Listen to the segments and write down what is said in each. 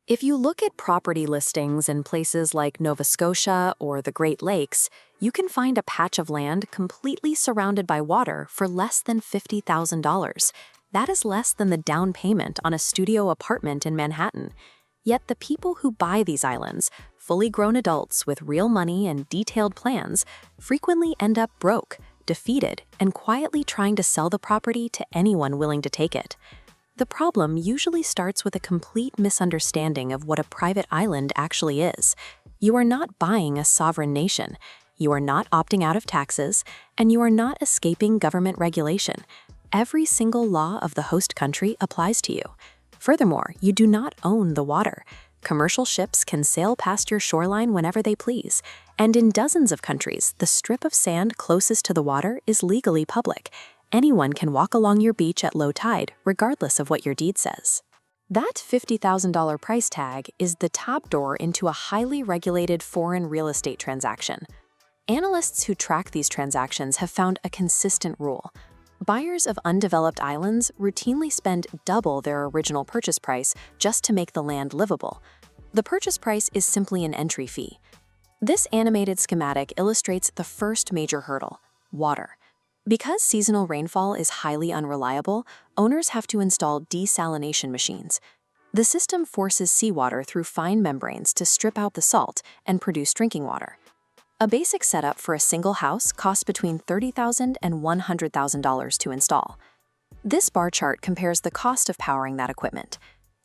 If you look at property listings in places like Nova Scotia or the Great Lakes, you can find a patch of land completely surrounded by water for less than $50,000. That is less than the down payment on a studio apartment in Manhattan. Yet the people who buy these islands, fully grown adults with real money and detailed plans, frequently end up broke, defeated, and quietly trying to sell the property to anyone willing to take it. The problem usually starts with a complete misunderstanding of what a private island actually is. You are not buying a sovereign nation, you are not opting out of taxes, and you are not escaping government regulation. Every single law of the host country applies to you. Furthermore, you do not own the water. Commercial ships can sail past your shoreline whenever they please, and in dozens of countries, the strip of sand closest to the water is legally public. Anyone can walk along your beach at low tide, regardless of what your deed says. That $50,000 price tag is the top door into a highly regulated foreign real estate transaction. Analysts who track these transactions have found a consistent rule. Buyers of undeveloped islands routinely spend double their original purchase price just to make the land livable. The purchase price is simply an entry fee. This animated schematic illustrates the first major hurdle: water. Because seasonal rainfall is highly unreliable, owners have to install desalination machines. The system forces seawater through fine membranes to strip out the salt and produce drinking water. A basic setup for a single house costs between $30,000 and $100,000 to install. This bar chart compares the cost of powering that equipment.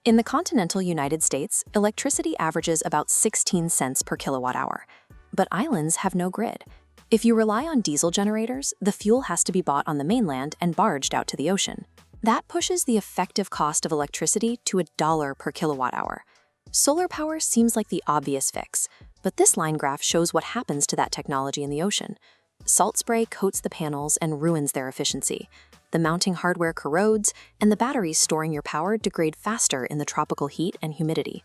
In the continental United States, electricity averages about 16 cents per kilowatt hour. But islands have no grid. If you rely on diesel generators, the fuel has to be bought on the mainland and barged out to the ocean. That pushes the effective cost of electricity to $1 per kilowatt hour. Solar power seems like the obvious fix, but this line graph shows what happens to that technology in the ocean. Salt spray coats the panels and ruins their efficiency. The mounting hardware corrodes, and the batteries storing your power degrade faster in the tropical heat and humidity.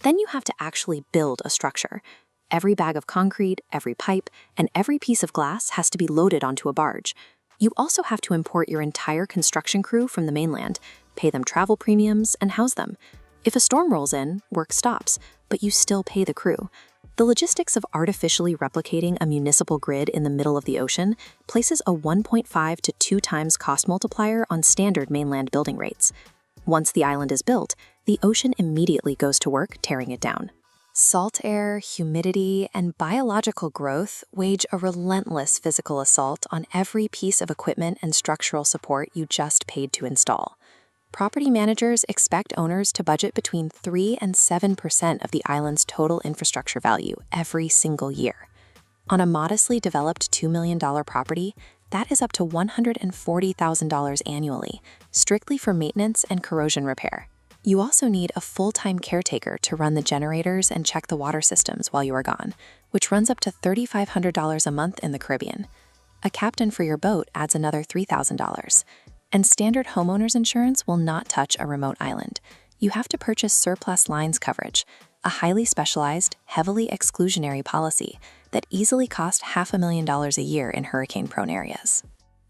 Then you have to actually build a structure. Every bag of concrete, every pipe, and every piece of glass has to be loaded onto a barge. You also have to import your entire construction crew from the mainland, pay them travel premiums, and house them. If a storm rolls in, work stops, but you still pay the crew. The logistics of artificially replicating a municipal grid in the middle of the ocean places a 1.5 to 2 times cost multiplier on standard mainland building rates. Once the island is built, the ocean immediately goes to work tearing it down. Salt air, humidity, and biological growth wage a relentless physical assault on every piece of equipment and structural support you just paid to install. Property managers expect owners to budget between 3 and 7% of the island's total infrastructure value every single year. On a modestly developed $2 million property, that is up to $140,000 annually, strictly for maintenance and corrosion repair. You also need a full-time caretaker to run the generators and check the water systems while you are gone, which runs up to $3,500 a month in the Caribbean. A captain for your boat adds another $3,000. And standard homeowners insurance will not touch a remote island. You have to purchase surplus lines coverage, a highly specialized, heavily exclusionary policy that easily costs $500,000 a year in hurricane-prone areas.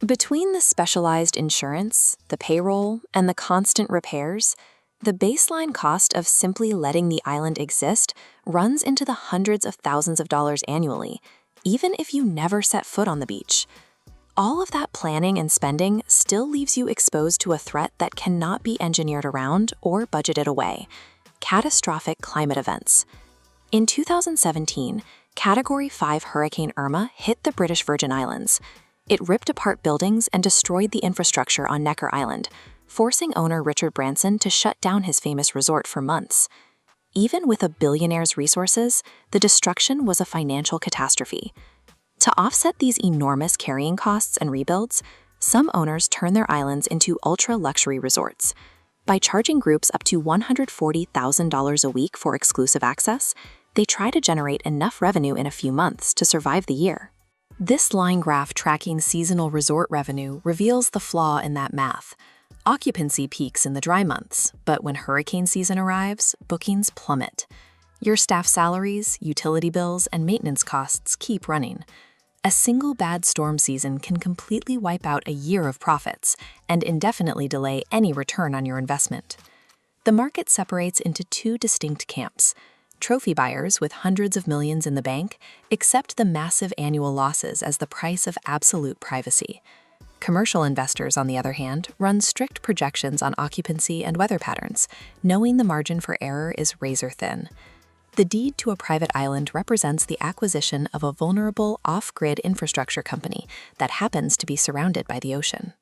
Between the specialized insurance, the payroll, and the constant repairs, the baseline cost of simply letting the island exist runs into the hundreds of thousands of dollars annually, even if you never set foot on the beach. All of that planning and spending still leaves you exposed to a threat that cannot be engineered around or budgeted away: catastrophic climate events. In 2017, Category 5 Hurricane Irma hit the British Virgin Islands. It ripped apart buildings and destroyed the infrastructure on Necker Island, forcing owner Richard Branson to shut down his famous resort for months. Even with a billionaire's resources, the destruction was a financial catastrophe. To offset these enormous carrying costs and rebuilds, some owners turn their islands into ultra-luxury resorts. By charging groups up to $140,000 a week for exclusive access, they try to generate enough revenue in a few months to survive the year. This line graph tracking seasonal resort revenue reveals the flaw in that math. Occupancy peaks in the dry months, but when hurricane season arrives, bookings plummet. Your staff salaries, utility bills, and maintenance costs keep running. A single bad storm season can completely wipe out a year of profits and indefinitely delay any return on your investment. The market separates into two distinct camps. Trophy buyers with hundreds of millions in the bank accept the massive annual losses as the price of absolute privacy. Commercial investors, on the other hand, run strict projections on occupancy and weather patterns, knowing the margin for error is razor thin. The deed to a private island represents the acquisition of a vulnerable off-grid infrastructure company that happens to be surrounded by the ocean.